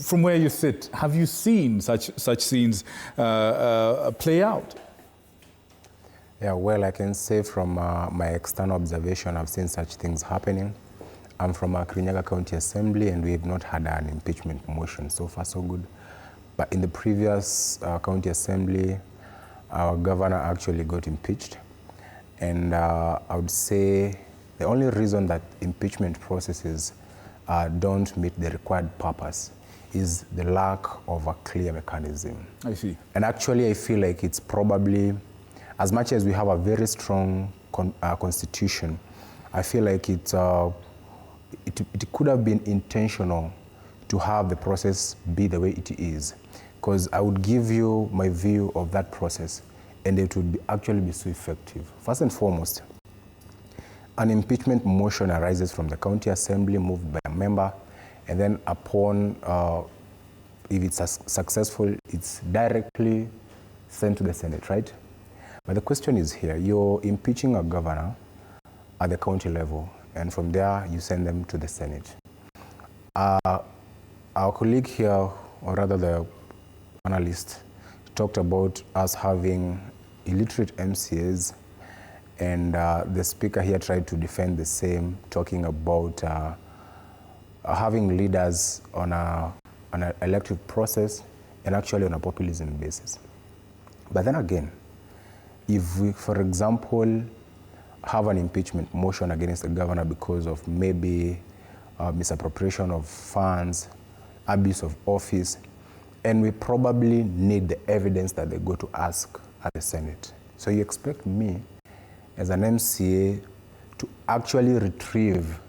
From where you sit, have you seen such scenes play out? Yeah, well, I can say from my external observation, I've seen such things happening. I'm from Kirinyaga County Assembly, and we have not had an impeachment motion. So far, so good. But in the previous county assembly, our governor actually got impeached. And I would say the only reason that impeachment processes don't meet the required purpose is the lack of a clear mechanism. I see. And actually, I feel like it's probably, as much as we have a very strong constitution, I feel like it could have been intentional to have the process be the way it is. Because I would give you my view of that process, and it would actually be so effective. First and foremost, an impeachment motion arises from the county assembly moved by a member, and then upon, if it's successful, it's directly sent to the Senate, right? But the question is here, you're impeaching a governor at the county level, and from there you send them to the Senate. Our colleague here, or rather the analyst, talked about us having illiterate MCAs, and the speaker here tried to defend the same, talking about having leaders on an elective process and actually on a populism basis. But then again, if we, for example, have an impeachment motion against the governor because of maybe misappropriation of funds, abuse of office, and we probably need the evidence that they go to ask at the Senate. So you expect me, as an MCA, to actually retrieve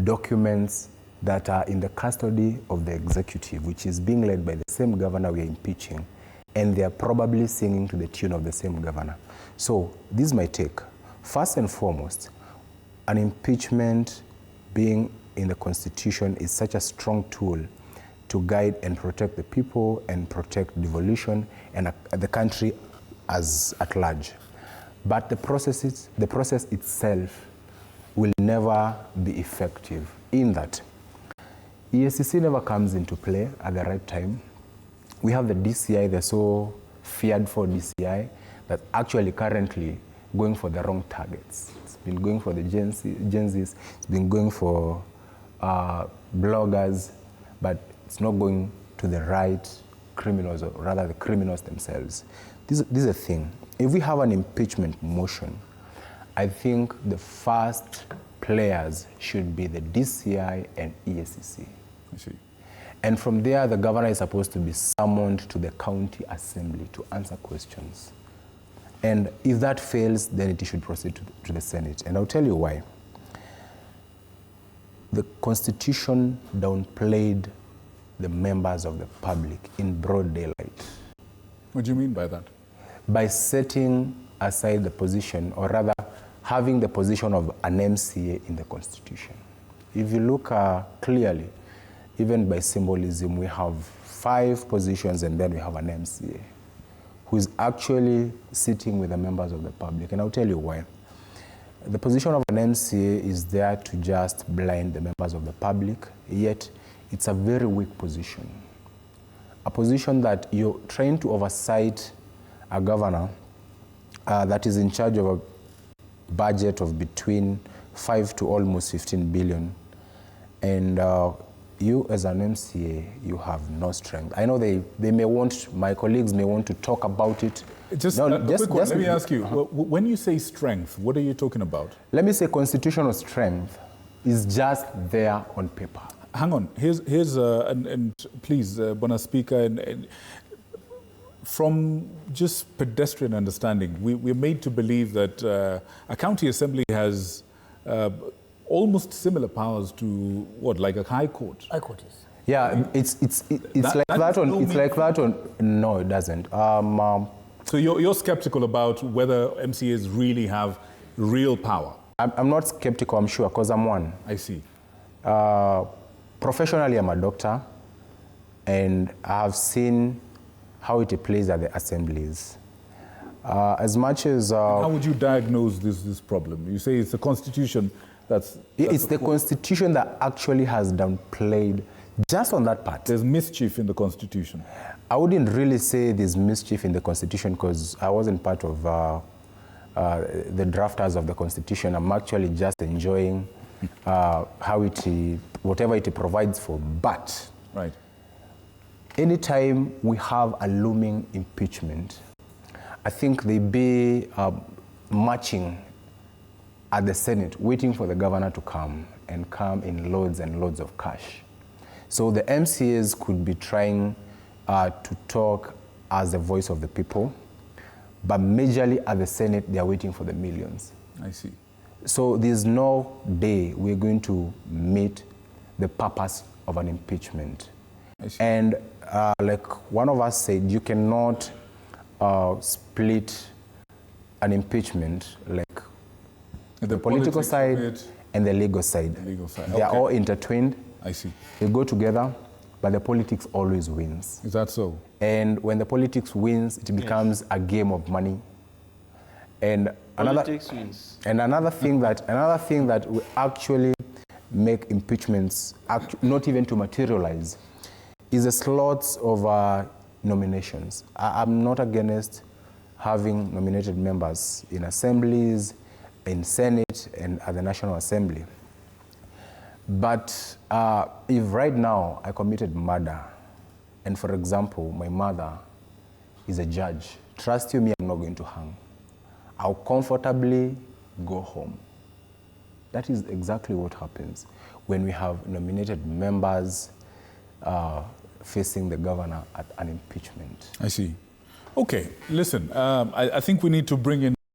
documents that are in the custody of the executive, which is being led by the same governor we are impeaching, and they are probably singing to the tune of the same governor. So this is my take. First and foremost, an impeachment being in the Constitution is such a strong tool to guide and protect the people and protect devolution and the country at large. But the process itself will never be effective in that EACC never comes into play at the right time. We have the DCI, the so feared for DCI, that's actually currently going for the wrong targets. It's been going for the Gen Zs, it's been going for bloggers, but it's not going to the right criminals, or rather the criminals themselves. This is a thing. If we have an impeachment motion, I think the first players should be the DCI and EACC. I see. And from there, the governor is supposed to be summoned to the county assembly to answer questions. And if that fails, then it should proceed to the Senate. And I'll tell you why. The Constitution downplayed the members of the public in broad daylight. What do you mean by that? By setting aside the position, or rather having the position of an MCA in the Constitution. If you look clearly, even by symbolism, we have 5 positions, and then we have an MCA who is actually sitting with the members of the public. And I'll tell you why. The position of an MCA is there to just blind the members of the public, yet it's a very weak position. A position that you're trying to oversight a governor that is in charge of a budget of between 5 to almost 15 billion. And you as an MCA, you have no strength. I know they may want, my colleagues may want to talk about it. Just a quick one. Let me ask you, when you say strength, what are you talking about? Let me say constitutional strength is just there on paper. Hang on, here's and please, Bona Speaker, and from just pedestrian understanding, we're made to believe that a county assembly has almost similar powers to what, like a high court? High court, yes. Yeah, it's like that on. It's like that on. No, it doesn't. So you're skeptical about whether MCAs really have real power? I'm not skeptical. I'm sure, because I'm one. I see. Professionally, I'm a doctor, and I have seen how it plays at the assemblies. As much as how would you diagnose this problem? You say it's the Constitution that's it's the Constitution that actually has downplayed Just on that part. There's mischief in the Constitution. I wouldn't really say there's mischief in the Constitution because I wasn't part of the drafters of the Constitution. I'm actually just enjoying whatever it provides for. But right. Anytime we have a looming impeachment, I think they be marching at the Senate, waiting for the governor to come in loads and loads of cash. So the MCAs could be trying to talk as the voice of the people, but majorly at the Senate, they are waiting for the millions. I see. So there's no day we're going to meet the purpose of an impeachment. I see. And like one of us said, you cannot split an impeachment like the political side and the legal side. They are all intertwined. I see. They go together, but the politics always wins. Is that so? And when the politics wins, it becomes a game of money. And politics wins. And another thing that will actually make impeachments not even to materialize is the slots of nominations. I'm not against having nominated members in assemblies, in Senate, and at the National Assembly. But if right now I committed murder, and for example, my mother is a judge, trust you me, I'm not going to hang. I'll comfortably go home. That is exactly what happens when we have nominated members facing the governor at an impeachment. I see. Okay, listen, I think we need to bring in